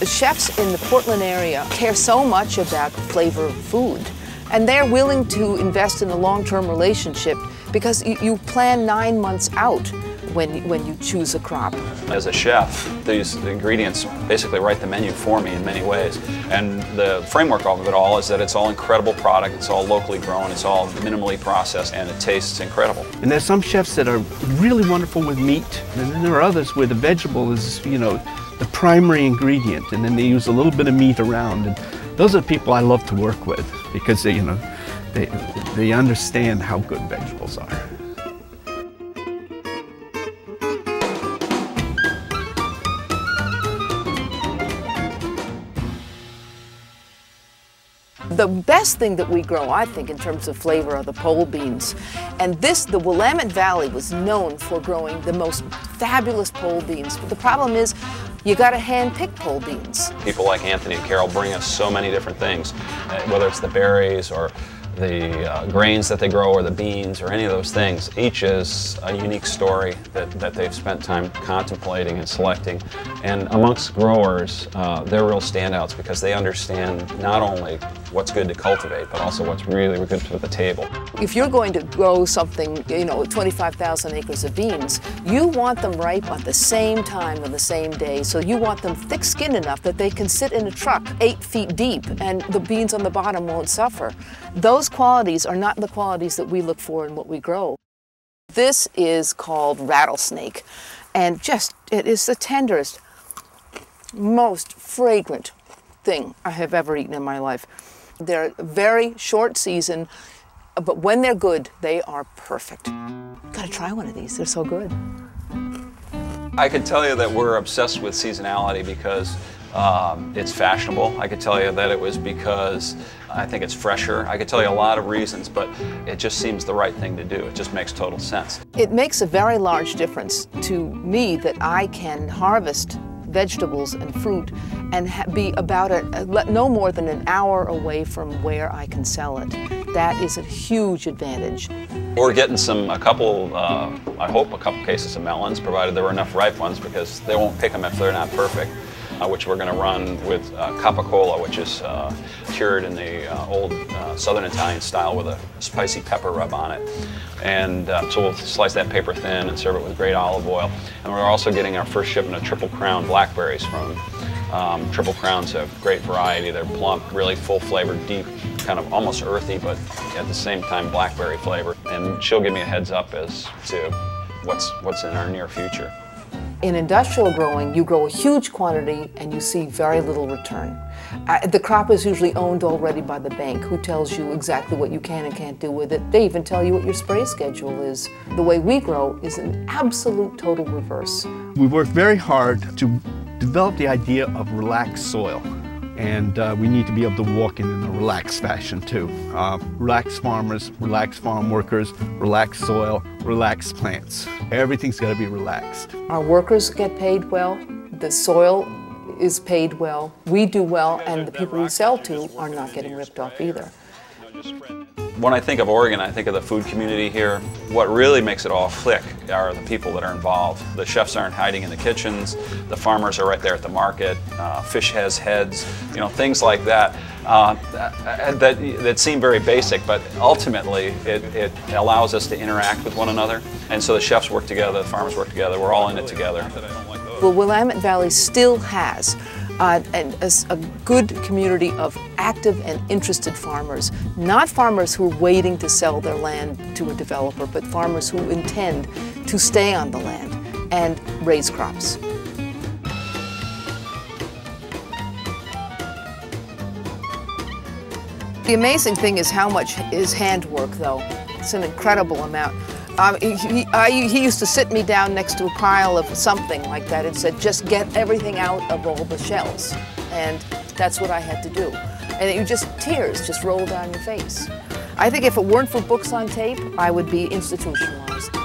chefs in the Portland area care so much about the flavor of food, and they're willing to invest in a long-term relationship because you plan 9 months out when you choose a crop. As a chef, these ingredients basically write the menu for me in many ways. And the framework of it all is that it's all incredible product, it's all locally grown, it's all minimally processed, and it tastes incredible. And there's some chefs that are really wonderful with meat, and then there are others where the vegetable is, you know, the primary ingredient, and then they use a little bit of meat around. And those are the people I love to work with because they, you know, they understand how good vegetables are. The best thing that we grow, I think, in terms of flavor are the pole beans. And the Willamette Valley was known for growing the most fabulous pole beans. But the problem is, you gotta hand-pick pole beans. People like Anthony and Carol bring us so many different things, whether it's the berries or the grains that they grow or the beans or any of those things. Each is a unique story that they've spent time contemplating and selecting. And amongst growers, they're real standouts because they understand not only what's good to cultivate, but also what's really good to the table. If you're going to grow something, you know, 25,000 acres of beans, you want them ripe at the same time on the same day. So you want them thick-skinned enough that they can sit in a truck 8 feet deep and the beans on the bottom won't suffer. Those qualities are not the qualities that we look for in what we grow. This is called rattlesnake, and it is the tenderest, most fragrant thing I have ever eaten in my life. They're very short season, but when they're good, they are perfect. Gotta try one of these, they're so good. I could tell you that we're obsessed with seasonality because it's fashionable. I could tell you that it was because I think it's fresher. I could tell you a lot of reasons, but it just seems the right thing to do. It just makes total sense. It makes a very large difference to me that I can harvest vegetables and fruit and be about no more than an hour away from where I can sell it. That is a huge advantage. We're getting I hope a couple cases of melons, provided there were enough ripe ones, because they won't pick them if they're not perfect. Which we're going to run with capicola, which is cured in the old Southern Italian style with a spicy pepper rub on it. And so we'll slice that paper thin and serve it with great olive oil. And we're also getting our first shipment of Triple Crown blackberries from Triple Crown's a great variety. They're plump, really full-flavored, deep, kind of almost earthy, but at the same time blackberry flavor. And she'll give me a heads up as to what's in our near future. In industrial growing, you grow a huge quantity and you see very little return. The crop is usually owned already by the bank, who tells you exactly what you can and can't do with it. They even tell you what your spray schedule is. The way we grow is an absolute total reverse. We work very hard to develop the idea of relaxed soil. And we need to be able to walk in a relaxed fashion too. Relaxed farmers, relaxed farm workers, relaxed soil, relaxed plants. Everything's got to be relaxed. Our workers get paid well, the soil is paid well, we do well, and the people we sell to are not getting ripped off either. When I think of Oregon, I think of the food community here. What really makes it all click are the people that are involved. The chefs aren't hiding in the kitchens, the farmers are right there at the market, fish has heads, you know, things like that. That seem very basic, but ultimately it allows us to interact with one another. And so the chefs work together, the farmers work together, we're all in it together. The Willamette Valley still has a good community of active and interested farmers. Not farmers who are waiting to sell their land to a developer, but farmers who intend to stay on the land and raise crops. The amazing thing is how much is handwork, though. It's an incredible amount. He used to sit me down next to a pile of something like that and said, just get everything out of all the shells. And that's what I had to do. And tears just rolled down your face. I think if it weren't for books on tape, I would be institutionalized.